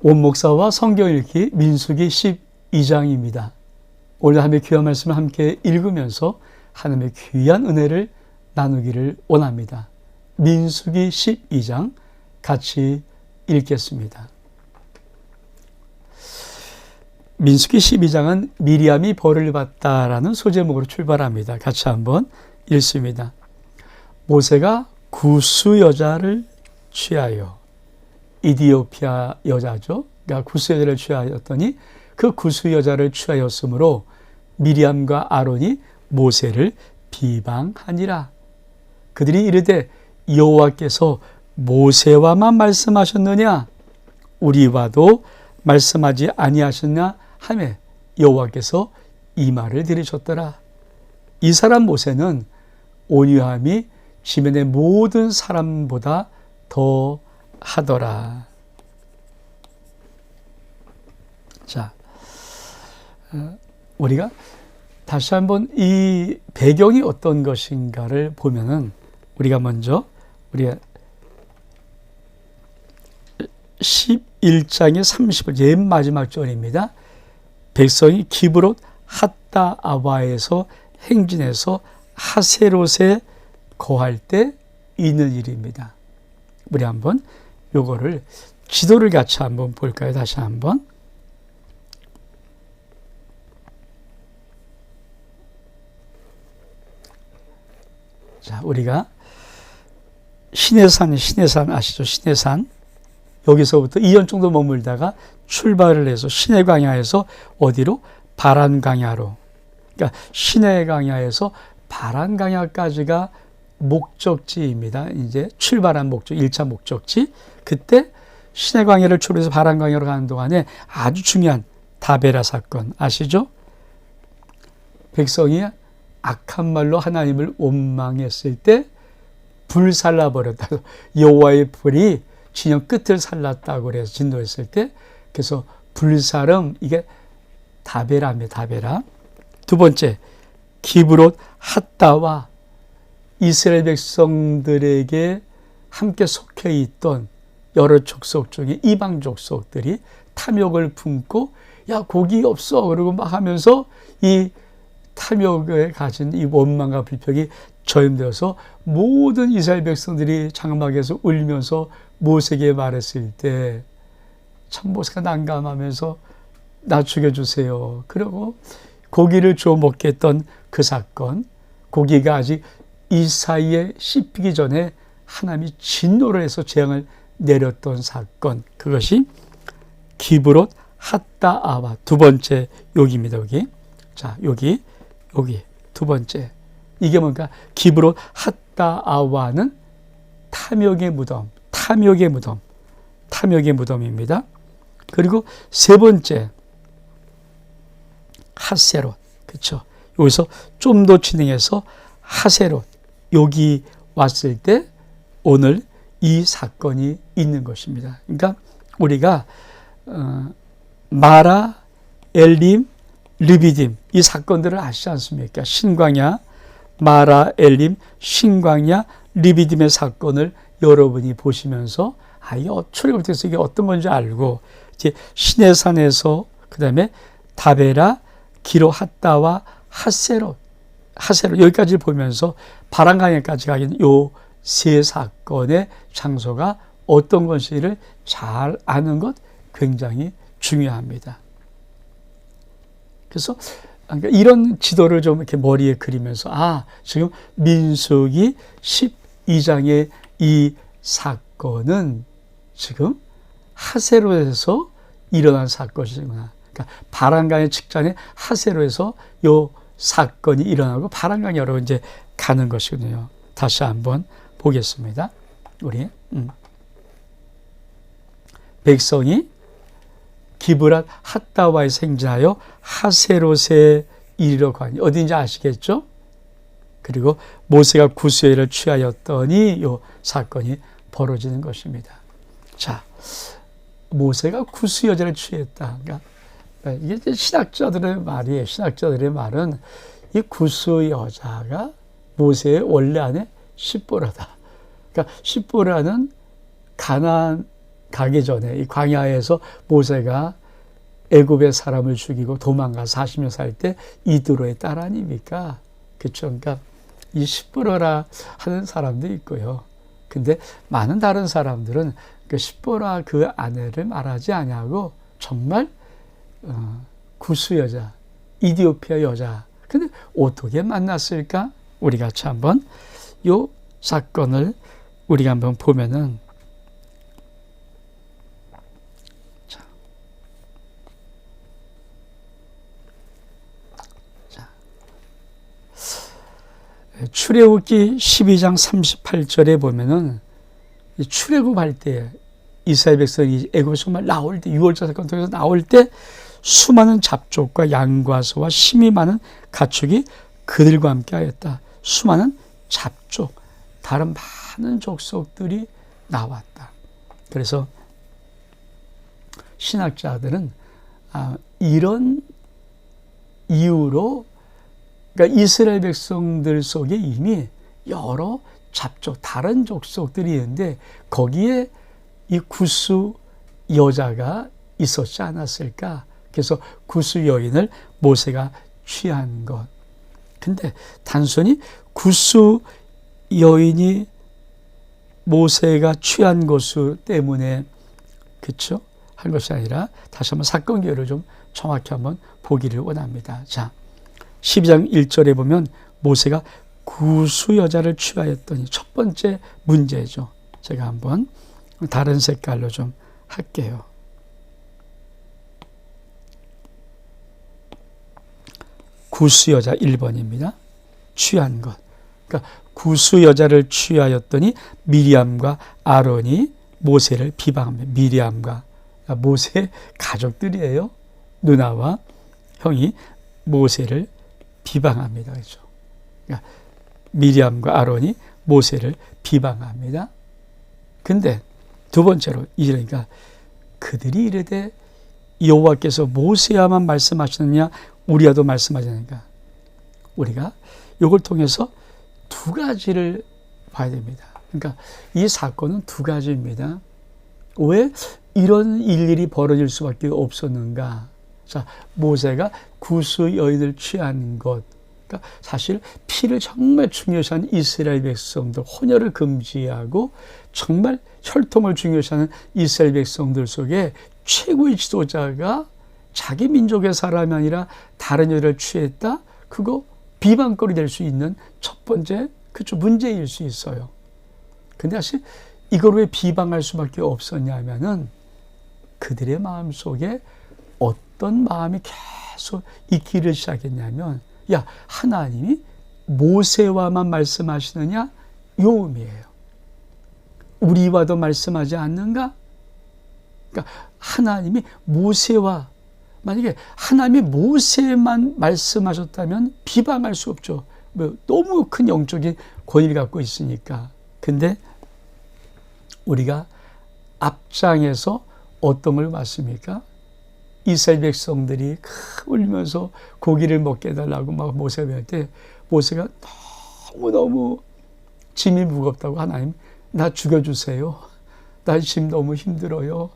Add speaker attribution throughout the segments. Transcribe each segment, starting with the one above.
Speaker 1: 원목사와 성경 읽기 민수기 12장입니다. 오늘 하나님의 귀한 말씀을 함께 읽으면서 하나님의 귀한 은혜를 나누기를 원합니다. 민수기 12장 같이 읽겠습니다. 민수기 12장은 미리암이 벌을 받다라는 소제목으로 출발합니다. 같이 한번 읽습니다. 모세가 구스 여자를 취하여, 이디오피아 여자죠. 그러니까 구스 여자를 취하였더니 그 구스 여자를 취하였으므로 미리암과 아론이 모세를 비방하니라. 그들이 이르되 여호와께서 모세와만 말씀하셨느냐? 우리와도 말씀하지 아니하셨냐? 하매 여호와께서 이 말을 들으셨더라. 이 사람 모세는 온유함이 지면의 모든 사람보다 더 하더라. 자, 우리가 다시 한번 이 배경이 어떤 것인가를 보면은 우리가 먼저 우리가 11장의 30절 옛 마지막 절입니다. 백성이 기브롯 핫다아바에서 행진해서 하세롯에 거할 때 있는 일입니다. 우리 한번 요거를 지도를 같이 한번 볼까요? 다시 한번. 자, 우리가 시내산 아시죠? 시내산. 여기서부터 2년 정도 머물다가 출발을 해서 시내광야에서 어디로? 바란광야로. 그러니까 시내광야에서 바란광야까지가 목적지입니다. 이제 출발한 목적, 1차 목적지. 그때 시내광야를 출발해서 바란광야로 가는 동안에 아주 중요한 다베라 사건 아시죠? 백성이 악한 말로 하나님을 원망했을 때 불살라 버렸다. 여호와의 불이 진영 끝을 살랐다고 그래서 진노했을 때, 그래서 불사름, 이게 다베라입니다. 다베라. 두 번째, 기브롯 핫다와 이스라엘 백성들에게 함께 속해 있던 여러 족속 중에 이방 족속들이 탐욕을 품고 야 고기 없어 그러고 막 하면서 이 탐욕에 가진 이 원망과 불평이 저임되어서 모든 이스라엘 백성들이 장막에서 울면서 모세에게 말했을 때 참 모세가 난감하면서 나 죽여주세요. 그리고 고기를 주워 먹게 했던 그 사건, 고기가 아직 이 사이에 씹히기 전에 하나님이 진노를 해서 재앙을 내렸던 사건, 그것이 기브롯 핫다아와 두 번째 여기입니다. 여기. 자, 여기 두 번째. 이게 뭔가 기브롯 핫다아와는 탐욕의 무덤입니다. 그리고 세 번째 하세롯, 그렇죠? 여기서 좀 더 진행해서 하세롯, 여기 왔을 때 오늘 이 사건이 있는 것입니다. 그러니까 우리가 마라, 엘림, 르비딤 이 사건들을 아시지 않습니까? 신광야, 마라, 엘림, 신광야, 르비딤의 사건을 여러분이 보시면서 이 출애굽부터 이게 어떤 건지 알고 이제 시내산에서 그 다음에 다베라, 기로 핫다와 하세롯 여기까지 보면서 바란강야까지 가긴 요 세 사건의 장소가 어떤 것인지를 잘 아는 것 굉장히 중요합니다. 그래서 이런 지도를 좀 이렇게 머리에 그리면서 지금 민수기 12장의 이 사건은 지금 하세롯에서 일어난 사건이구나. 그러니까 바란강야 직전에 하세롯에서 요 사건이 일어나고 바란강야로 이제 가는 것이거든요. 다시 한번 보겠습니다. 우리 백성이 기브롯 핫다와에 행진하여 하세롯에 이르러 가니 어딘지 아시겠죠? 그리고 모세가 구스여자를 취하였더니 이 사건이 벌어지는 것입니다. 자, 모세가 구스여자를 취했다. 그러니까 이게 신학자들의 말이에요. 신학자들의 말은 이 구스여자가 모세의 원래 아내 십보라다. 그러니까 십보라는 가나안 가기 전에 이 광야에서 모세가 애굽의 사람을 죽이고 도망가 40년 살 때 이드로의 딸 아닙니까? 그렇죠. 그러니까 이 시므로라 하는 사람도 있고요. 근데 많은 다른 사람들은 그 시므로라 그 아내를 말하지 아니하고 정말 구스 여자, 이디오피아 여자. 근데 어떻게 만났을까? 우리 같이 한번 요 사건을 우리가 한번 보면은 출애굽기 12장 38절에 보면은 출애굽할 때 이스라엘 백성이 애굽에서 정말 나올 때 6월절 사건 통해서 나올 때 수많은 잡족과 양과 소와 심이 많은 가축이 그들과 함께 하였다. 수많은 잡족, 다른 많은 족속들이 나왔다. 그래서 신학자들은 이런 이유로 그러니까 이스라엘 백성들 속에 이미 여러 잡족, 다른 족속들이 있는데 거기에 이 구스 여자가 있었지 않았을까? 그래서 구스 여인을 모세가 취한 것. 근데 단순히 구스 여인이 모세가 취한 것수 때문에 그렇죠? 한 것이 아니라 다시 한번 사건 기회를 좀 정확히 한번 보기를 원합니다. 자, 12장 1절에 보면 모세가 구스 여자를 취하였더니 첫 번째 문제죠. 제가 한번 다른 색깔로 좀 할게요. 구스 여자 1번입니다. 취한 것. 그러니까 구스 여자를 취하였더니 미리암과 아론이 모세를 비방합니다. 미리암과 모세의 가족들이에요. 누나와 형이 모세를 비방합니다. 그렇죠? 그러니까 미리암과 아론이 모세를 비방합니다. 근데 두 번째로 이러니까 그들이 이르되 여호와께서 모세야만 말씀하시느냐 우리야도 말씀하시느냐. 우리가 이걸 통해서 두 가지를 봐야 됩니다. 그러니까 이 사건은 두 가지입니다. 왜 이런 일들이 벌어질 수밖에 없었는가? 자, 모세가 구스 여인을 취한 것. 그러니까 사실 피를 정말 중요시하는 이스라엘 백성들, 혼혈을 금지하고 정말 혈통을 중요시하는 이스라엘 백성들 속에 최고의 지도자가 자기 민족의 사람이 아니라 다른 여자를 취했다? 그거 비방거리 될 수 있는 첫 번째 그쵸 문제일 수 있어요. 근데 사실 이걸 왜 비방할 수밖에 없었냐면은 그들의 마음 속에 어떤 마음이 계속 있기를 시작했냐면 야, 하나님이 모세와만 말씀하시느냐? 요 의미예요. 우리와도 말씀하지 않는가? 그러니까 하나님이 모세와 만약에 하나님이 모세만 말씀하셨다면 비방할 수 없죠. 너무 큰 영적인 권위를 갖고 있으니까. 근데 우리가 앞장에서 어떤 걸 봤습니까? 이스라엘 백성들이 울면서 고기를 먹게 해달라고 막 모세가 할 때 모세가 너무너무 짐이 무겁다고 하나님 나 죽여주세요. 나 지금 너무 힘들어요.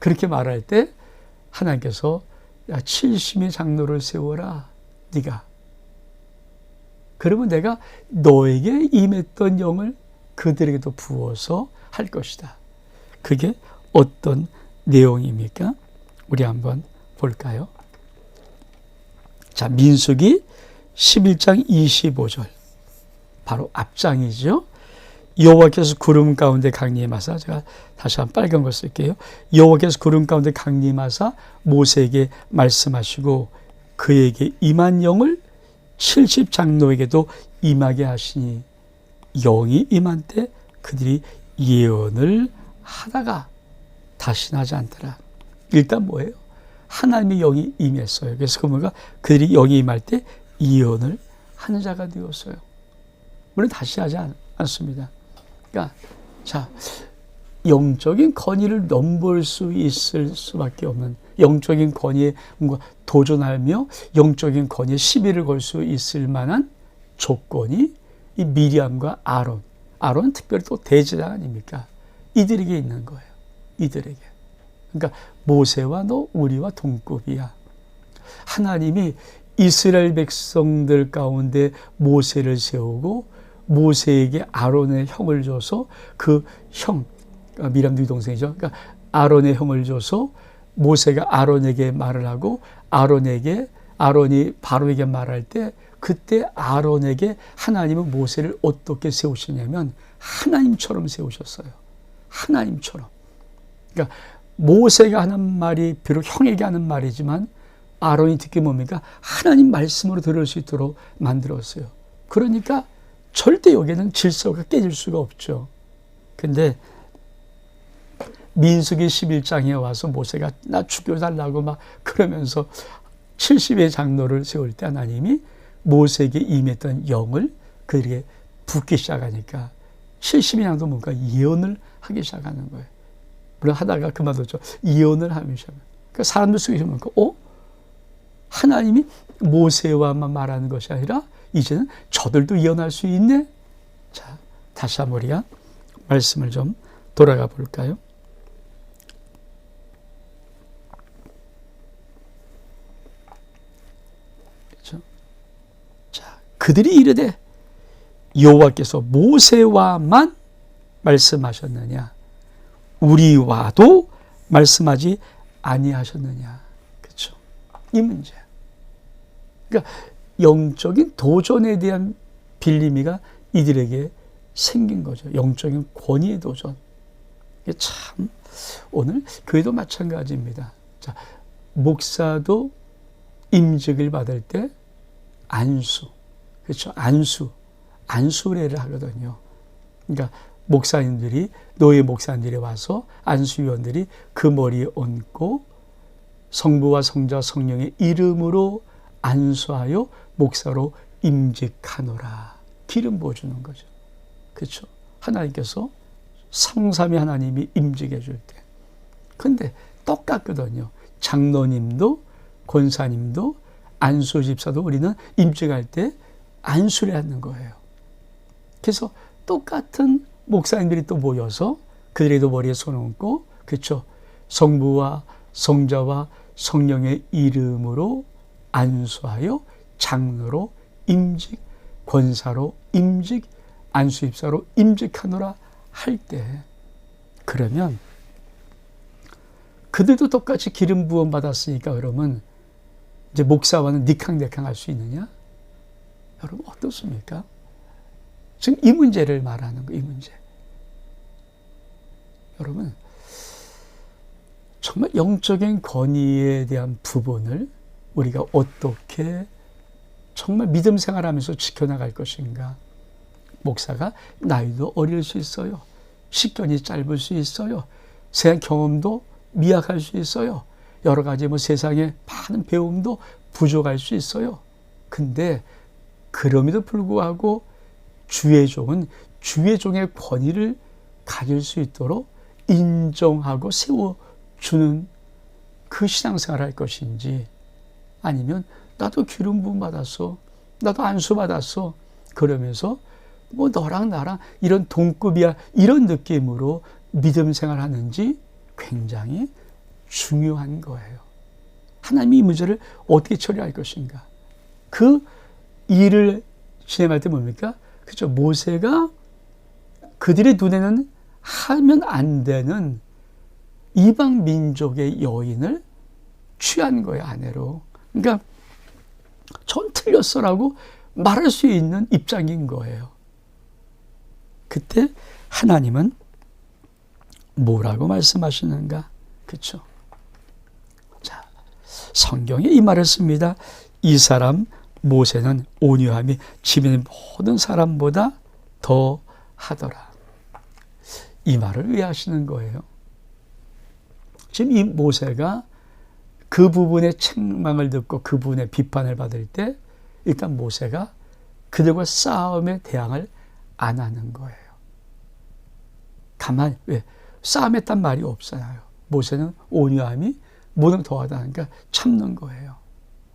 Speaker 1: 그렇게 말할 때 하나님께서 야 70의 장로를 세워라 네가. 그러면 내가 너에게 임했던 영을 그들에게도 부어서 할 것이다. 그게 어떤 내용입니까? 우리 한번 볼까요? 자, 민수기 11장 25절 바로 앞장이죠. 여호와께서 구름 가운데 강림하사 제가 다시 한 빨간 걸 쓸게요. 여호와께서 구름 가운데 강림하사 모세에게 말씀하시고 그에게 임한 영을 70장로에게도 임하게 하시니 영이 임한 때 그들이 예언을 하다가 다시 나지 않더라. 일단 뭐예요? 하나님의 영이 임했어요. 그래서 그들이 영이 임할 때 예언을 하는 자가 되었어요. 물론 다시 하지 않습니다. 그러니까 자 영적인 권위를 넘볼 수 있을 수밖에 없는 영적인 권위에 뭔가 도전하며 영적인 권위에 시비를 걸 수 있을 만한 조건이 이 미리암과 아론은 특별히 또 대제사장 아닙니까? 이들에게 있는 거예요. 이들에게. 그러니까 모세와 너 우리와 동급이야. 하나님이 이스라엘 백성들 가운데 모세를 세우고 모세에게 아론의 형을 줘서 그 형, 미람 네 동생이죠. 그러니까 아론의 형을 줘서 모세가 아론에게 말을 하고 아론이 바로에게 말할 때 그때 아론에게 하나님은 모세를 어떻게 세우시냐면 하나님처럼 세우셨어요. 하나님처럼. 그러니까 모세가 하는 말이 비록 형에게 하는 말이지만 아론이 듣기 뭡니까? 하나님 말씀으로 들을 수 있도록 만들었어요. 그러니까 절대 여기에는 질서가 깨질 수가 없죠. 근데 민수기 11장에 와서 모세가 나 죽여달라고 막 그러면서 70의 장로를 세울 때 하나님이 모세에게 임했던 영을 그에게 붓기 시작하니까 70의 장도 뭔가 예언을 하기 시작하는 거예요. 물론 하다가 그만뒀죠. 예언을 하면서. 그러니까 사람들 속에서 뭔가 하나님이 모세와만 말하는 것이 아니라 이제는 저들도 예언할 수 있네. 자, 다시 한번 우리가 말씀을 좀 돌아가 볼까요? 그렇죠? 자, 그들이 이르되 여호와께서 모세와만 말씀하셨느냐? 우리와도 말씀하지 아니하셨느냐? 그렇죠? 이 문제. 그러니까 영적인 도전에 대한 빌림이가 이들에게 생긴 거죠. 영적인 권위의 도전. 이게 참 오늘 교회도 마찬가지입니다. 자, 목사도 임직을 받을 때 안수, 그렇죠? 안수례를 하거든요. 그러니까 목사님들이 노예 목사님들이 와서 안수위원들이 그 머리에 얹고 성부와 성자 성령의 이름으로 안수하여 목사로 임직하노라. 기름 부어주는 거죠. 그렇죠? 하나님께서 성삼위 하나님이 임직해 줄 때. 근데 똑같거든요. 장로님도 권사님도 안수집사도 우리는 임직할 때 안수를 하는 거예요. 그래서 똑같은 목사님들이 또 모여서 그들에도 머리에 손 얹고, 그렇죠? 성부와 성자와 성령의 이름으로 안수하여 장로로 임직, 권사로 임직, 안수입사로 임직하노라 할 때, 그러면 그들도 똑같이 기름 부음 받았으니까 그러면 이제 목사와는 니캉네캉 할 수 있느냐? 여러분 어떻습니까? 지금 이 문제를 말하는 거예요. 이 문제. 여러분 정말 영적인 권위에 대한 부분을 우리가 어떻게 정말 믿음 생활하면서 지켜나갈 것인가. 목사가 나이도 어릴 수 있어요. 식견이 짧을 수 있어요. 세상 경험도 미약할 수 있어요. 여러 가지 세상의 많은 배움도 부족할 수 있어요. 근데 그럼에도 불구하고 주의 종은 주의 종의 권위를 가질 수 있도록 인정하고 세워주는 그 신앙생활을 할 것인지, 아니면 나도 기름 부음 받았어, 나도 안수 받았어, 그러면서 너랑 나랑 이런 동급이야, 이런 느낌으로 믿음 생활하는지 굉장히 중요한 거예요. 하나님이 이 문제를 어떻게 처리할 것인가. 그 일을 진행할 때 뭡니까? 그렇죠. 모세가 그들의 눈에는 하면 안 되는 이방 민족의 여인을 취한 거예요, 아내로. 그러니까 전 틀렸어라고 말할 수 있는 입장인 거예요. 그때 하나님은 뭐라고 말씀하시는가? 그렇죠. 자, 성경에 이 말을 씁니다. 이 사람 모세는 온유함이 지면의 모든 사람보다 더 하더라. 이 말을 왜 하시는 거예요? 지금 이 모세가 그 부분의 책망을 듣고 그 부분의 비판을 받을 때 일단 모세가 그들과 싸움에 대항을 안 하는 거예요. 가만히, 왜? 싸움했단 말이 없어요. 모세는 온유함이 모든 더하다니까 참는 거예요.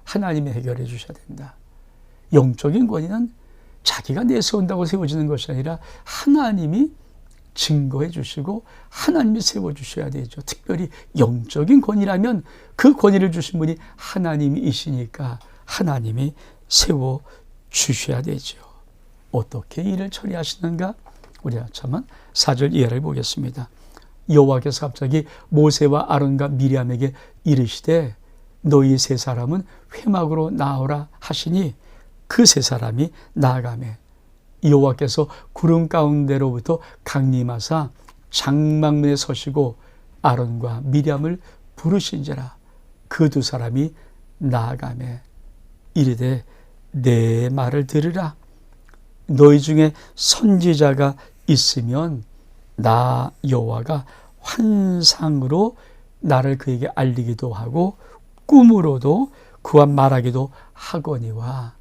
Speaker 1: 하나님이 해결해 주셔야 된다. 영적인 권위는 자기가 내세운다고 세워지는 것이 아니라 하나님이 증거해 주시고 하나님이 세워주셔야 되죠. 특별히 영적인 권위라면 그 권위를 주신 분이 하나님이시니까 하나님이 세워주셔야 되죠. 어떻게 일을 처리하시는가? 우리가 한번 4절 이하를 보겠습니다. 여호와께서 갑자기 모세와 아론과 미리암에게 이르시되 너희 세 사람은 회막으로 나오라 하시니 그 세 사람이 나아가매 여호와께서 구름 가운데로부터 강림하사 장막문에 서시고 아론과 미리암을 부르신지라 그 두 사람이 나아가매 이르되 내 말을 들으라 너희 중에 선지자가 있으면 나 여호와가 환상으로 나를 그에게 알리기도 하고 꿈으로도 그와 말하기도 하거니와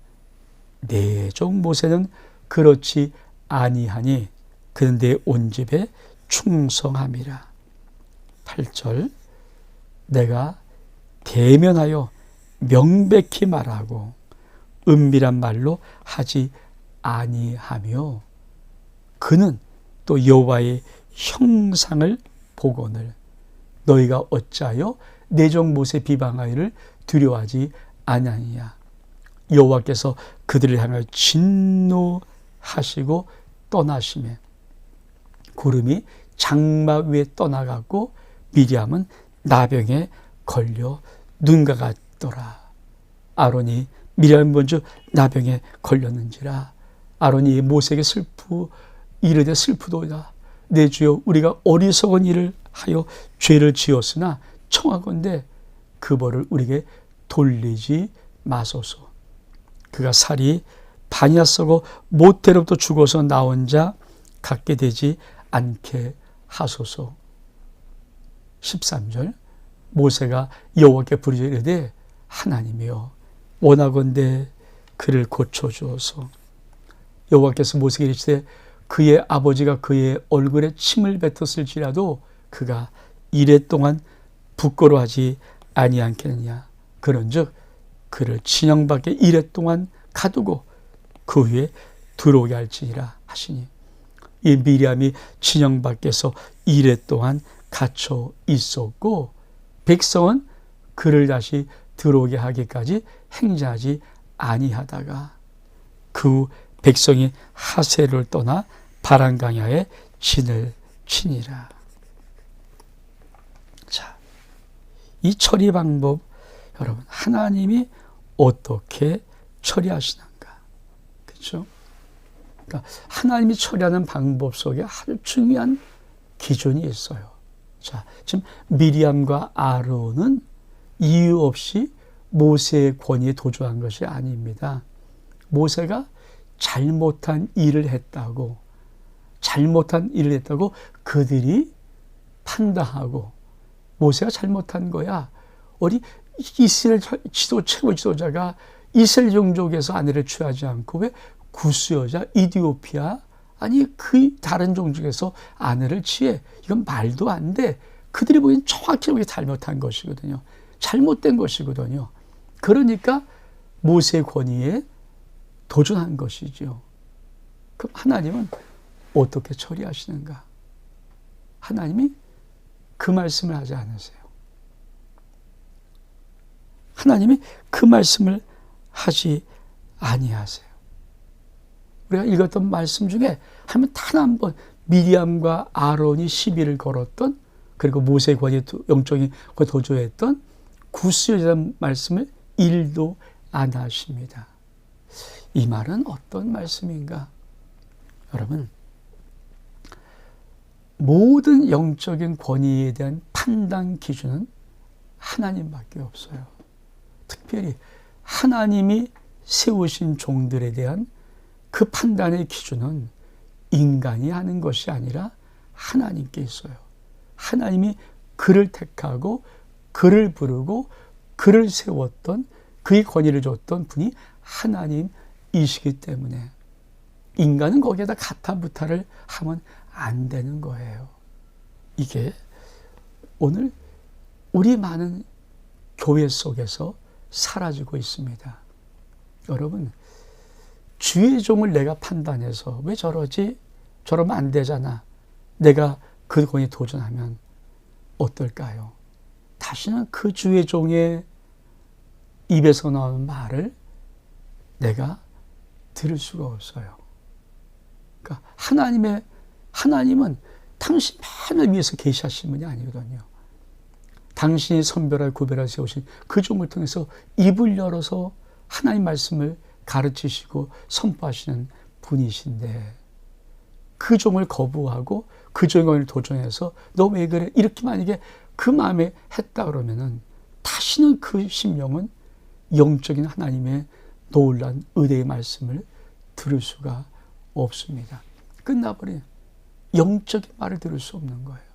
Speaker 1: 내 종 모세는 그렇지 아니하니 그는 내 온 집에 충성함이라. 8절 내가 대면하여 명백히 말하고 은밀한 말로 하지 아니하며 그는 또 여호와의 형상을 보거늘 너희가 어찌하여 내 종 모세 비방하기를 두려워하지 아니하느냐. 여호와께서 그들을 향하여 진노하시고 떠나시매 구름이 장막 위에 떠나가고 미리암은 나병에 걸려 눈과 같더라. 아론이 미리암 먼저 나병에 걸렸는지라. 아론이 모세에게 이르되 슬프도다. 내 주여 우리가 어리석은 일을 하여 죄를 지었으나 청하건대 그 벌을 우리에게 돌리지 마소서. 그가 살이 반이나 썩어 모태로부터 죽어서 나온 자 같게 되지 않게 하소서. 13절 모세가 여호와께 부르짖어 이르되 하나님이여 원하건대 그를 고쳐주어서. 여호와께서 모세에게 이르시되 그의 아버지가 그의 얼굴에 침을 뱉었을지라도 그가 이래 동안 부끄러워하지 아니하겠느냐. 그런즉 그를 진영 밖에 이래 동안 가두고 그 후에 들어오게 할지니라 하시니 이 미리암이 진영 밖에서 이래 동안 갇혀 있었고 백성은 그를 다시 들어오게 하기까지 행진하지 아니하다가 그 후 백성이 하세를 떠나 바람강야에 진을 치니라. 자, 이 처리 방법 여러분 하나님이 어떻게 처리하시는가? 그렇죠? 그러니까 하나님이 처리하는 방법 속에 아주 중요한 기준이 있어요. 자, 지금 미리암과 아론은 이유 없이 모세의 권위에 도주한 것이 아닙니다. 모세가 잘못한 일을 했다고 그들이 판단하고 모세가 잘못한 거야. 우리 이스라엘 최고 지도자가 이스라엘 종족에서 아내를 취하지 않고 왜 구스 여자 이디오피아 아니 그 다른 종족에서 아내를 취해. 이건 말도 안 돼. 그들이 보기엔 정확히 잘못한 것이거든요. 잘못된 것이거든요. 그러니까 모세의 권위에 도전한 것이죠. 그럼 하나님은 어떻게 처리하시는가? 하나님이 그 말씀을 하지 않으세요. 하나님이 그 말씀을 하지 아니하세요. 우리가 읽었던 말씀 중에 하면 단 한 번 미리암과 아론이 시비를 걸었던 그리고 모세의 권위 영적인 도조했던 구스여자라는 말씀을 일도 안 하십니다. 이 말은 어떤 말씀인가? 여러분 모든 영적인 권위에 대한 판단 기준은 하나님밖에 없어요. 특별히 하나님이 세우신 종들에 대한 그 판단의 기준은 인간이 하는 것이 아니라 하나님께 있어요. 하나님이 그를 택하고 그를 부르고 그를 세웠던 그의 권위를 줬던 분이 하나님이시기 때문에 인간은 거기에다 가타부타를 하면 안 되는 거예요. 이게 오늘 우리 많은 교회 속에서 사라지고 있습니다. 여러분 주의 종을 내가 판단해서 왜 저러지? 저러면 안 되잖아. 내가 그 권위에 도전하면 어떨까요? 다시는 그 주의 종의 입에서 나오는 말을 내가 들을 수가 없어요. 그러니까 하나님은 당신만을 위해서 계시하신 분이 아니거든요. 당신이 선별하여 구별하여 세우신 그 종을 통해서 입을 열어서 하나님 말씀을 가르치시고 선포하시는 분이신데, 그 종을 거부하고 그 종을 도전해서 너 왜 그래? 이렇게 만약에 그 마음에 했다 그러면은 다시는 그 심령은 영적인 하나님의 놀란 의대의 말씀을 들을 수가 없습니다. 끝나버린 영적인 말을 들을 수 없는 거예요.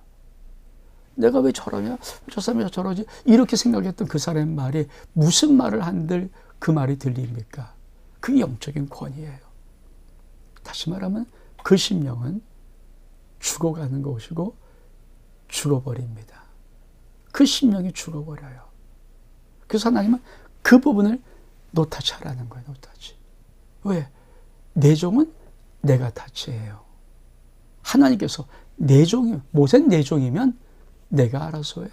Speaker 1: 내가 왜 저러냐? 저 사람이 저러지? 이렇게 생각했던 그 사람의 말이 무슨 말을 한들 그 말이 들립니까? 그게 영적인 권위예요. 다시 말하면 그 심령은 죽어가는 것이고 죽어버립니다. 그 심령이 죽어버려요. 그래서 하나님은 그 부분을 노타치 하라는 거예요. 노타치. 왜? 내 종은 내가 타치해요. 하나님께서 내 종이, 모세는 내 종이면 내가 알아서 해.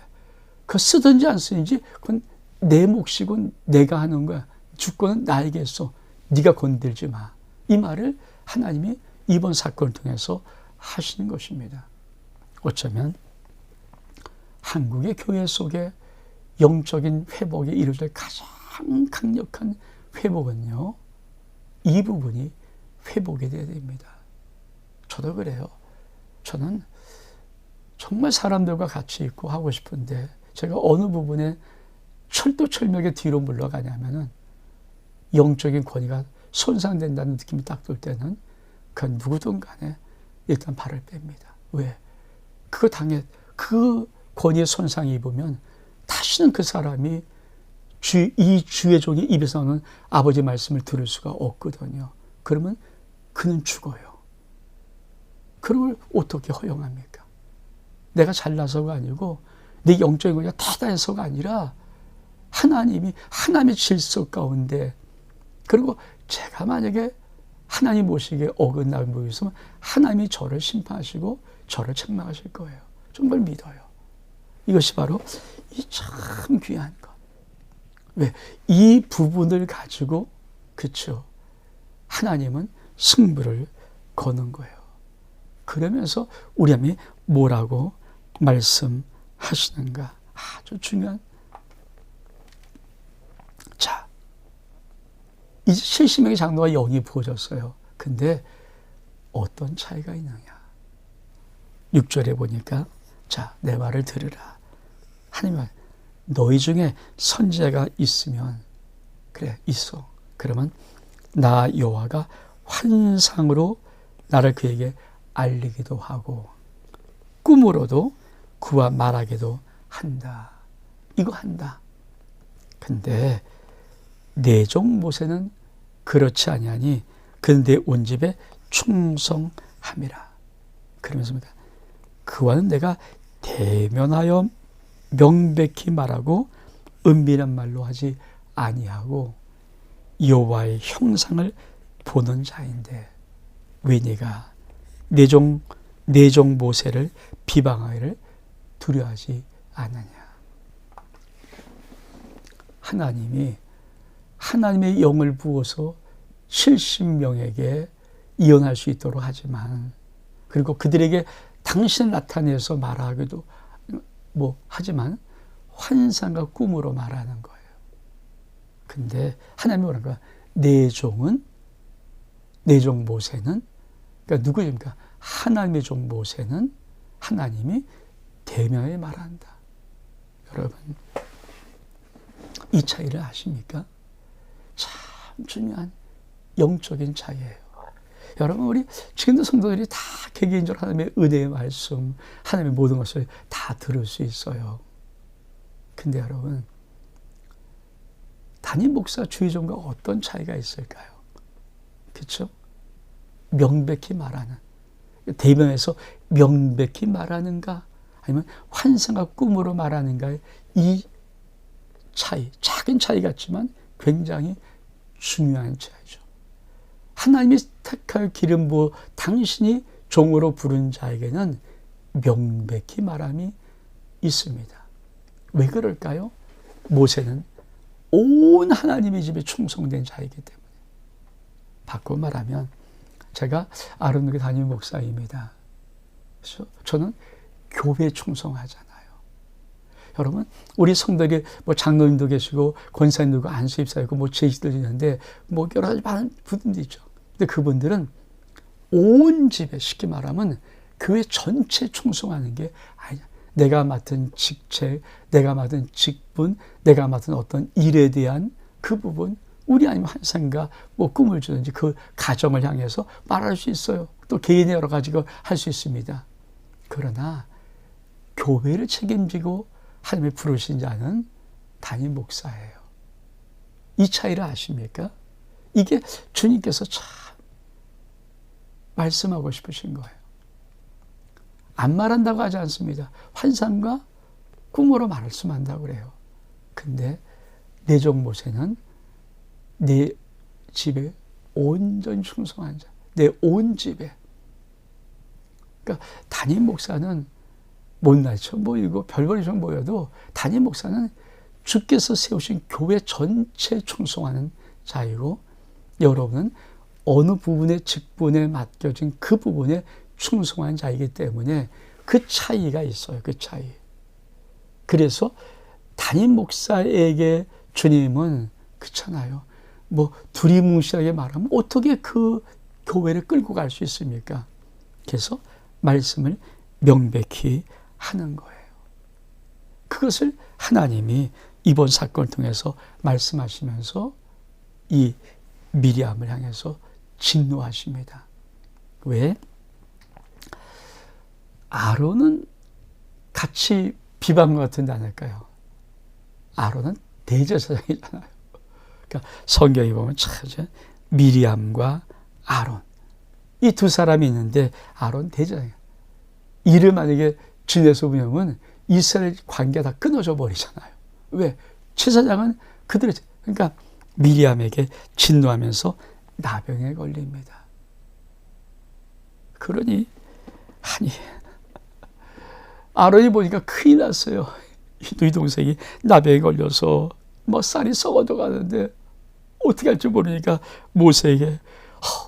Speaker 1: 그거 쓰든지 안 쓰든지 그건 내 몫이고 내가 하는 거야. 주권은 나에게 있어. 네가 건들지 마. 이 말을 하나님이 이번 사건을 통해서 하시는 것입니다. 어쩌면 한국의 교회 속에 영적인 회복에 이르될 가장 강력한 회복은요, 이 부분이 회복이 되어야 됩니다. 저도 그래요. 저는 정말 사람들과 같이 있고 하고 싶은데 제가 어느 부분에 철도철벽에 뒤로 물러가냐면은 영적인 권위가 손상된다는 느낌이 딱 들 때는 그 누구든 간에 일단 발을 뺍니다. 왜? 그 권위의 손상이 입으면 다시는 그 사람이 이 주의 종이 입에서 나오는 아버지 말씀을 들을 수가 없거든요. 그러면 그는 죽어요. 그걸 어떻게 허용합니까? 내가 잘나서가 아니고 내 영적인 권위가 대단해서가 아니라 하나님의 질서 가운데, 그리고 제가 만약에 하나님 모시기에 어긋나는 부분이 있으면 하나님이 저를 심판하시고 저를 책망하실 거예요. 정말 믿어요. 이것이 바로 이 참 귀한 것. 왜? 이 부분을 가지고, 그쵸, 하나님은 승부를 거는 거예요. 그러면서 우리 하나님이 뭐라고 말씀하시는가? 아주 중요한. 자, 이제 70명의 장로가 영이 부어졌어요. 근데 어떤 차이가 있느냐? 6절에 보니까, 자, 내 말을 들으라. 하나님, 너희 중에 선지자가 있으면, 그래, 있어. 그러면 나 여호와가 환상으로 나를 그에게 알리기도 하고 꿈으로도 그와 말하기도 한다. 이거 한다. 근데 내 종 모세는 그렇지 아니하니 그는 내 온 집에 충성함이라. 그러면서 그와는 내가 대면하여 명백히 말하고 은밀한 말로 하지 아니하고 여호와의 형상을 보는 자인데 왜 네가 내 종 모세를 비방하기를 두려워하지 않느냐. 하나님이 하나님의 영을 부어서 70명에게 이언할 수 있도록 하지만, 그리고 그들에게 당신을 나타내서 말하기도 하지만 환상과 꿈으로 말하는 거예요. 근데 하나님이 뭐랄까? 내 종 모세는, 그러니까 누구입니까? 하나님의 종 모세는 하나님이 대면에 말한다. 여러분, 이 차이를 아십니까? 참 중요한 영적인 차이예요. 여러분, 우리 지금도 성도들이 다 개개인적으로 하나님의 은혜의 말씀, 하나님의 모든 것을 다 들을 수 있어요. 근데 여러분, 담임 목사 주의종과 어떤 차이가 있을까요? 그렇죠? 명백히 말하는, 대면에서 명백히 말하는가, 아니면 환상과 꿈으로 말하는가의 이 차이, 작은 차이 같지만 굉장히 중요한 차이죠. 하나님이 택하여 기름 부어 당신이 종으로 부른 자에게는 명백히 말함이 있습니다. 왜 그럴까요? 모세는 온 하나님의 집에 충성된 자이기 때문에. 바꿔 말하면 제가 아론교회 담임 목사입니다. 그래서 저는 교회에 충성하잖아요. 여러분, 우리 성도에 장로님도 계시고 권사님도 안수입사 있고 제자들도 있는데 여러 가지 많은 분들도 있죠. 근데 그분들은 온 집에, 쉽게 말하면 교회 전체에 충성하는 게 아니야. 내가 맡은 직책, 내가 맡은 직분, 내가 맡은 어떤 일에 대한 그 부분, 우리 아니면 환상과 꿈을 주든지 그 가정을 향해서 말할 수 있어요. 또 개인의 여러 가지가 할 수 있습니다. 그러나 교회를 책임지고 하나님의 부르신 자는 담임 목사예요. 이 차이를 아십니까? 이게 주님께서 참 말씀하고 싶으신 거예요. 안 말한다고 하지 않습니다. 환상과 꿈으로 말씀한다고 그래요. 근데 내종 모세는 내 집에 온전히 충성한 자, 내 온 집에. 그러니까 담임 목사는 못나쳐 보이고 별벌이 좀 보여도 담임 목사는 주께서 세우신 교회 전체에 충성하는 자이고, 여러분은 어느 부분의 직분에 맡겨진 그 부분에 충성한 자이기 때문에 그 차이가 있어요. 그 차이. 그래서 담임 목사에게 주님은 그렇잖아요. 두리뭉실하게 말하면 어떻게 그 교회를 끌고 갈 수 있습니까? 그래서 말씀을 명백히 하는 거예요. 그것을 하나님이 이번 사건을 통해서 말씀하시면서 이 미리암을 향해서 진노하십니다. 왜? 아론은 같이 비방과 같은데 않을까요? 아론은 대제사장이잖아요. 그러니까 성경에 보면 참 미리암과 아론, 이 두 사람이 있는데 아론 대제사장. 이를 만약에 주님에서 보면 이스라엘 관계가 다 끊어져 버리잖아요. 왜? 제사장은 그들의, 그러니까 미리암에게 진노하면서 나병에 걸립니다. 그러니 아론이 보니까 큰일 났어요. 이 동생이 나병에 걸려서 쌀이 썩어도 가는데 어떻게 할지 모르니까 모세에게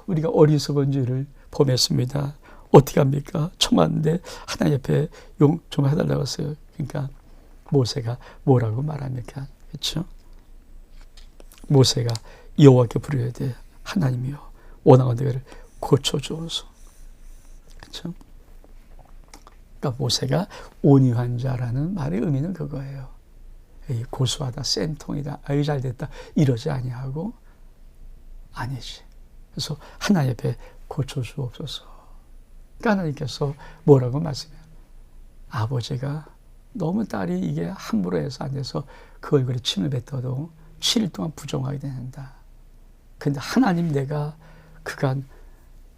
Speaker 1: 우리가 어리석은 죄를 범했습니다. 어떻게 합니까? 청하는데 하나님 옆에 용 좀 해달라고 했어요. 그러니까 모세가 뭐라고 말합니까? 그렇죠? 모세가 여호와께 부르야 돼. 하나님이여, 원하건대 그를 고쳐주소서. 그렇죠? 그러니까 모세가 온유한 자라는 말의 의미는 그거예요. 고수하다, 쌤통이다, 아유 잘됐다 이러지 아니하고 아니지. 그래서 하나님 옆에 고쳐주옵소서. 그러니까 하나님께서 뭐라고 말씀해요? 아버지가 너무 딸이 이게 함부로 해서 안 돼서 그 얼굴에 침을 뱉어도 7일 동안 부정하게 된다. 근데 하나님 내가 그간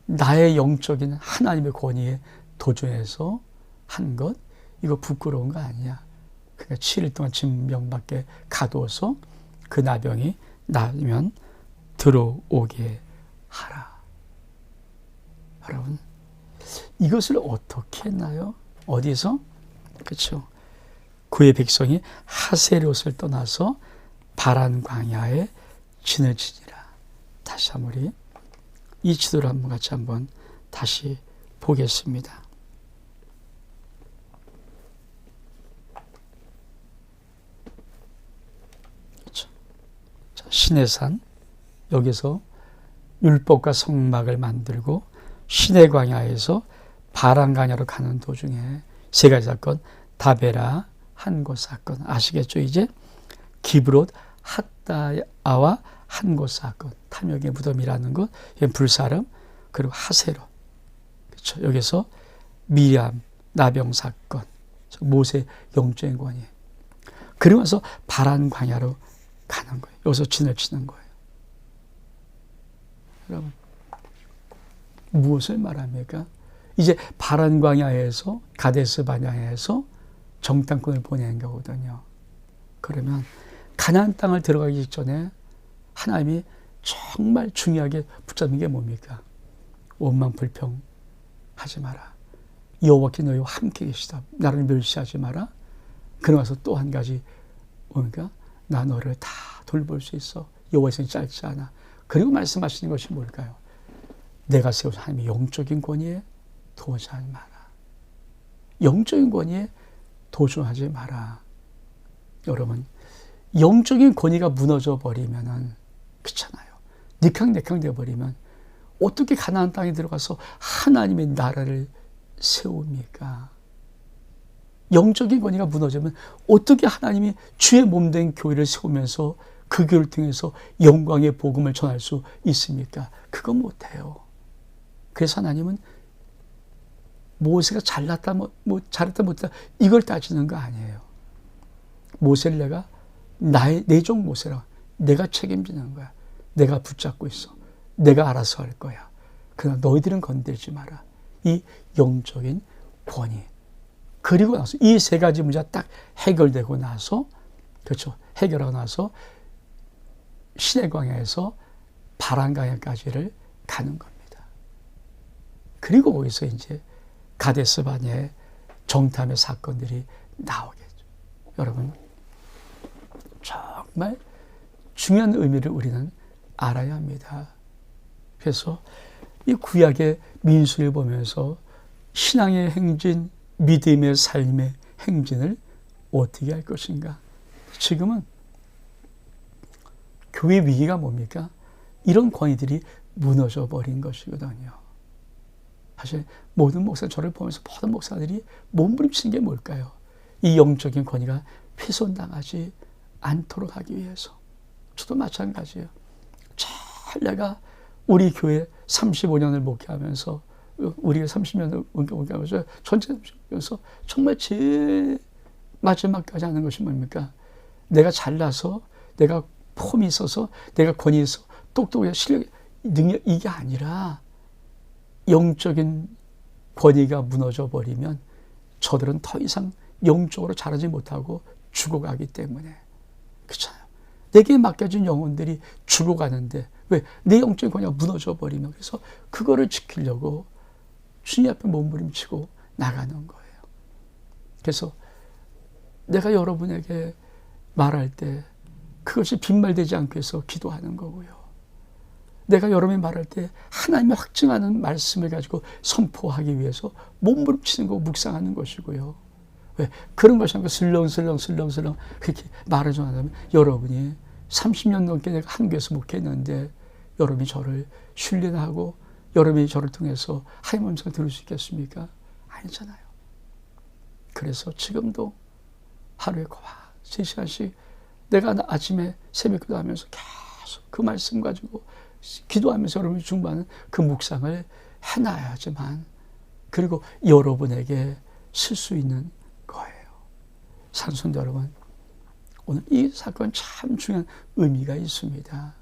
Speaker 1: 나의 영적인 하나님의 권위에 도전해서 한 것, 이거 부끄러운 거 아니야. 그러니까 7일 동안 진병 밖에 가두어서 그 나병이 나면 들어오게 하라. 여러분, 이것을 어떻게 했나요? 어디서? 그렇죠. 그의 백성이 하세롯을 떠나서 바란 광야에 진을 치니라. 다시 한번 우리 이 지도를 한번 같이 한번 다시 보겠습니다. 그렇죠. 자, 시내산, 여기서 율법과 성막을 만들고 시내 광야에서 바란 광야로 가는 도중에 세 가지 사건, 다베라 한 곳 사건 아시겠죠? 이제 기브롯 핫다야와 한 곳 사건, 탐욕의 무덤이라는 것, 불사름, 그리고 하세롯. 그렇죠? 여기서 미리암 나병 사건, 모세 영적인 권위. 그러면서 바란 광야로 가는 거예요. 여기서 진을 치는 거예요. 여러분, 무엇을 말합니까? 이제 바란 광야에서 가데스 바냐에서 정탐꾼을 보내는 거거든요. 그러면 가나안 땅을 들어가기 직전에 하나님이 정말 중요하게 붙잡는 게 뭡니까? 원망 불평 하지 마라. 여호와께 너희와 함께 계시다. 나를 멸시하지 마라. 그러면서 또 한 가지 뭡니까? 나 너를 다 돌볼 수 있어. 여호와의 손이 짧지 않아. 그리고 말씀하시는 것이 뭘까요? 내가 세운 하나님의 영적인 권위에 도전하지 마라. 영적인 권위에 도전하지 마라. 여러분, 영적인 권위가 무너져 버리면은 그렇잖아요. 니캉내캉 되어버리면 어떻게 가나안 땅에 들어가서 하나님의 나라를 세웁니까? 영적인 권위가 무너지면 어떻게 하나님이 주의 몸된 교회를 세우면서 그 교회를 통해서 영광의 복음을 전할 수 있습니까? 그건 못해요. 그래서 하나님은 모세가 잘났다, 잘했다, 못했다 이걸 따지는 거 아니에요. 모세를 내가 내 종 모세라 내가 책임지는 거야. 내가 붙잡고 있어. 내가 알아서 할 거야. 그러나 너희들은 건들지 마라. 이 영적인 권위. 그리고 나서 이 세 가지 문제가 딱 해결되고 나서, 그렇죠. 해결하고 나서 시내 광야에서 바란 광야까지를 가는 겁니다. 그리고 거기서 이제 가데스 바네아의 정탐의 사건들이 나오겠죠. 여러분, 정말 중요한 의미를 우리는 알아야 합니다. 그래서 이 구약의 민수를 보면서 신앙의 행진, 믿음의 삶의 행진을 어떻게 할 것인가? 지금은 교회 위기가 뭡니까? 이런 권위들이 무너져 버린 것이거든요. 사실 모든 목사, 저를 보면서 모든 목사들이 몸부림치는 게 뭘까요? 이 영적인 권위가 훼손당하지 않도록 하기 위해서. 저도 마찬가지예요. 잘 내가 우리 교회 35년을 목회하면서, 우리가 30년을 목회하면서 전체 목회하면서 정말 제일 마지막까지 하는 것이 뭡니까? 내가 잘나서, 내가 폼이 있어서, 내가 권위 있어, 똑똑해, 실력, 능력, 이게 아니라 영적인 권위가 무너져 버리면 저들은 더 이상 영적으로 자라지 못하고 죽어가기 때문에. 그렇잖아요. 내게 맡겨진 영혼들이 죽어가는데 왜? 내 영적인 권위가 무너져 버리면. 그래서 그거를 지키려고 주님 앞에 몸부림치고 나가는 거예요. 그래서 내가 여러분에게 말할 때 그것이 빈말되지 않기 위해서 기도하는 거고요. 내가 여러분이 말할 때 하나님이 확증하는 말씀을 가지고 선포하기 위해서 몸부림치는 거 묵상하는 것이고요. 왜? 그런 것이 아니고 슬렁슬렁 그렇게 말을 전하면 여러분이 30년 넘게 내가 한 교회에서 목회했는데 여러분이 저를 신뢰하고 여러분이 저를 통해서 하나님의 음성을 들을 수 있겠습니까? 아니잖아요. 그래서 지금도 하루에 3시간씩 내가 아침에 새벽 기도하면서 계속 그 말씀 가지고 기도하면서 여러분이 중보하는 그 묵상을 해놔야지만, 그리고 여러분에게 쓸 수 있는 거예요. 산성도 여러분, 오늘 이 사건 참 중요한 의미가 있습니다.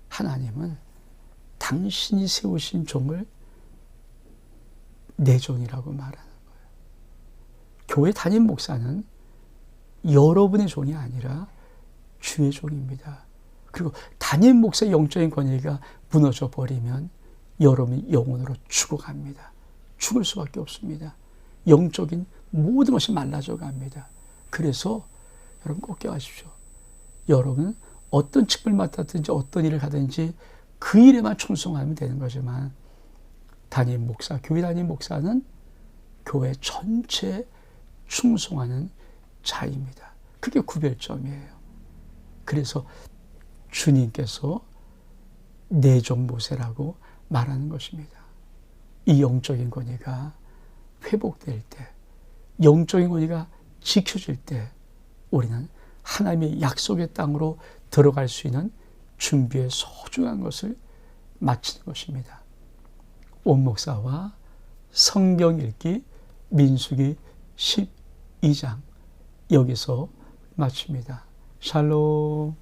Speaker 1: 하나님은 당신이 세우신 종을 내 종이라고 말하는 거예요. 교회 담임 목사는 여러분의 종이 아니라 주의 종입니다. 그리고 담임 목사의 영적인 권위가 무너져 버리면 여러분이 영혼으로 죽어갑니다. 죽을 수밖에 없습니다. 영적인 모든 것이 말라져 갑니다. 그래서 여러분 꼭 기억하십시오. 여러분은 어떤 직분을 맡았든지 어떤 일을 하든지 그 일에만 충성하면 되는 거지만 담임 목사, 교회 담임 목사는 교회 전체에 충성하는 자입니다. 그게 구별점이에요. 그래서 주님께서 내 종 모세라고 말하는 것입니다. 이 영적인 권위가 회복될 때, 영적인 권위가 지켜질 때 우리는 하나님의 약속의 땅으로 들어갈 수 있는 준비의 소중한 것을 마치는 것입니다. 온 목사와 성경 읽기 민수기 12장 여기서 마칩니다. 샬롬.